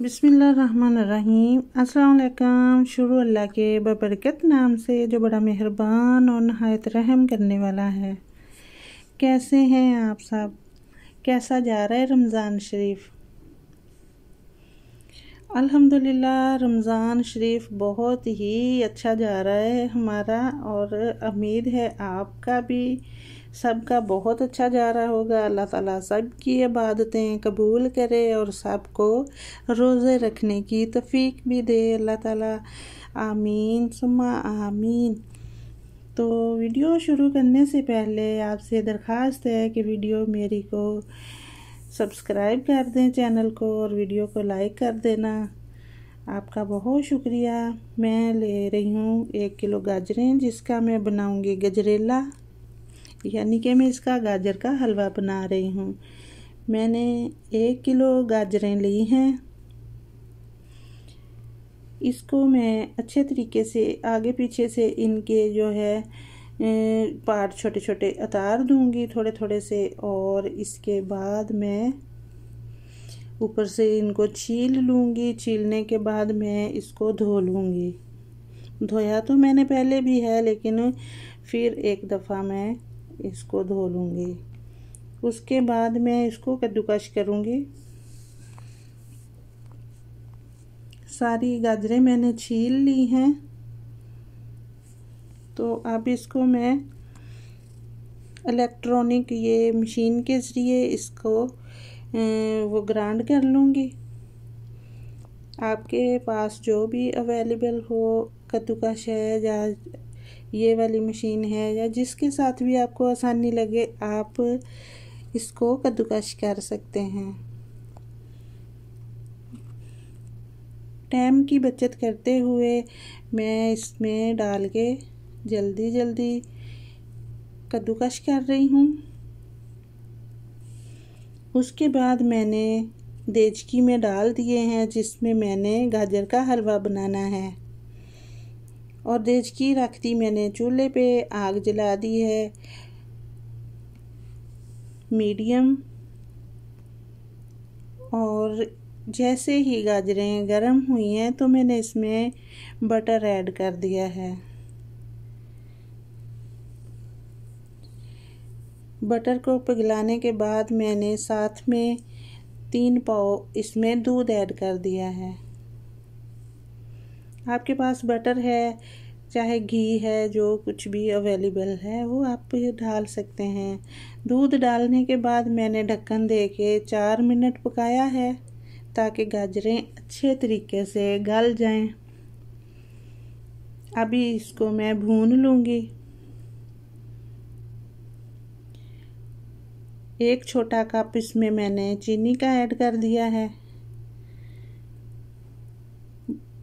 बिस्मिल्लाहिर्रहमानिर्रहीम। अस्सलाम वालेकुम। शुरू अल्लाह के बबरकत नाम से जो बड़ा मेहरबान और नहायत रहम करने वाला है। कैसे हैं आप सब? कैसा जा रहा है रमज़ान शरीफ? अल्हम्दुलिल्लाह रमज़ान शरीफ बहुत ही अच्छा जा रहा है हमारा, और उम्मीद है आपका भी सबका बहुत अच्छा जा रहा होगा। अल्लाह ताला सब की इबादतें कबूल करे और सबको रोज़े रखने की तौफीक भी दे अल्लाह ताला। आमीन सुम्मा आमीन। तो वीडियो शुरू करने से पहले आपसे दरख्वास्त है कि वीडियो मेरी को सब्सक्राइब कर दें चैनल को, और वीडियो को लाइक कर देना। आपका बहुत शुक्रिया। मैं ले रही हूँ 1 किलो गाजरें, जिसका मैं बनाऊँगी गजरेला, यानी कि मैं इसका गाजर का हलवा बना रही हूँ। मैंने 1 किलो गाजरें ली हैं। इसको मैं अच्छे तरीके से आगे पीछे से इनके जो है पार्ट छोटे छोटे उतार दूंगी थोड़े थोड़े से, और इसके बाद मैं ऊपर से इनको छील लूँगी। छीलने के बाद मैं इसको धो लूँगी। धोया तो मैंने पहले भी है, लेकिन फिर एक दफ़ा मैं इसको धो लूँगी। उसके बाद मैं इसको कद्दूकस करूँगी। सारी गाजरें मैंने छील ली हैं, तो अब इसको मैं इलेक्ट्रॉनिक ये मशीन के ज़रिए इसको वो ग्राइंड कर लूँगी। आपके पास जो भी अवेलेबल हो, कद्दूकस है या ये वाली मशीन है, या जिसके साथ भी आपको आसानी लगे, आप इसको कद्दूकस कर सकते हैं। टाइम की बचत करते हुए मैं इसमें डाल के जल्दी जल्दी कद्दूकस कर रही हूँ। उसके बाद मैंने देचकी में डाल दिए हैं, जिसमें मैंने गाजर का हलवा बनाना है, और देचकी रख दी मैंने चूल्हे पे। आग जला दी है मीडियम, और जैसे ही गाजरें गर्म हुई हैं तो मैंने इसमें बटर ऐड कर दिया है। बटर को पिघलाने के बाद मैंने साथ में 3 पाव इसमें दूध ऐड कर दिया है। आपके पास बटर है चाहे घी है, जो कुछ भी अवेलेबल है वो आप डाल सकते हैं। दूध डालने के बाद मैंने ढक्कन दे के 4 मिनट पकाया है, ताकि गाजरें अच्छे तरीके से गल जाएं। अभी इसको मैं भून लूँगी। 1 छोटा कप इसमें मैंने चीनी का ऐड कर दिया है।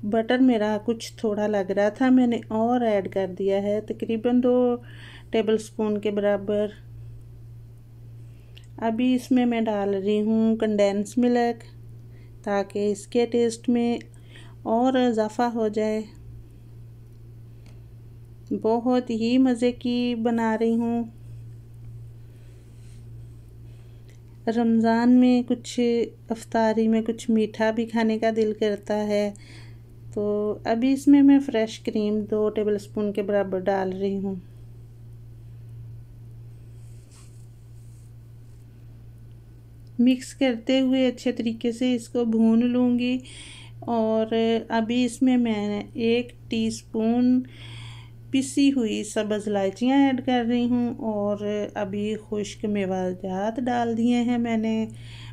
बटर मेरा कुछ थोड़ा लग रहा था, मैंने और ऐड कर दिया है तकरीबन 2 टेबलस्पून के बराबर। अभी इसमें मैं डाल रही हूँ कंडेंस मिल्क, ताकि इसके टेस्ट में और इजाफ़ा हो जाए। बहुत ही मज़े की बना रही हूँ। रमज़ान में कुछ इफ्तारी में कुछ मीठा भी खाने का दिल करता है, तो अभी इसमें मैं फ्रेश क्रीम 2 टेबलस्पून के बराबर डाल रही हूँ। मिक्स करते हुए अच्छे तरीके से इसको भून लूँगी। और अभी इसमें मैं 1 टीस्पून पिसी हुई सब्ज़ इलायचियाँ ऐड कर रही हूँ, और अभी खुश्क मेवाजात डाल दिए हैं मैंने।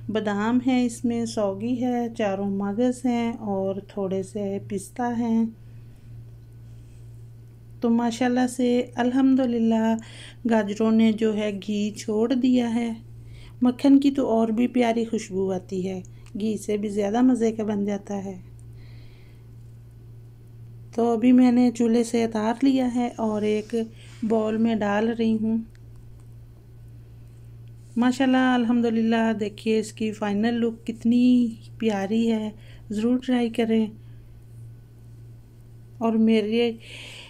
बादाम है इसमें, सौगी है, चारों मगज़ हैं, और थोड़े से पिस्ता हैं। तो माशाल्लाह से अल्हम्दुलिल्लाह गाजरों ने जो है घी छोड़ दिया है। मक्खन की तो और भी प्यारी खुशबू आती है, घी से भी ज़्यादा मज़े का बन जाता है। तो अभी मैंने चूल्हे से उतार लिया है और एक बाउल में डाल रही हूँ। माशाल्लाह अल्हम्दुलिल्लाह, देखिए इसकी फ़ाइनल लुक कितनी प्यारी है। ज़रूर ट्राई करें, और मेरी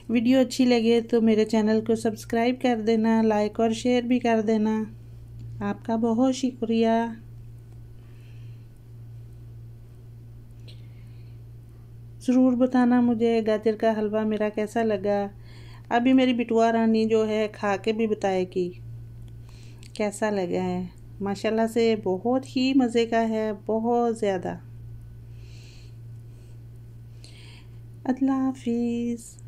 वीडियो अच्छी लगे तो मेरे चैनल को सब्सक्राइब कर देना, लाइक और शेयर भी कर देना। आपका बहुत शुक्रिया। ज़रूर बताना मुझे गाजर का हलवा मेरा कैसा लगा। अभी मेरी बिटुआ रानी जो है खा के भी बताएगी कैसा लगा है। माशाल्लाह से बहुत ही मज़े का है, बहुत ज़्यादा। अल्लाह हाफिज़।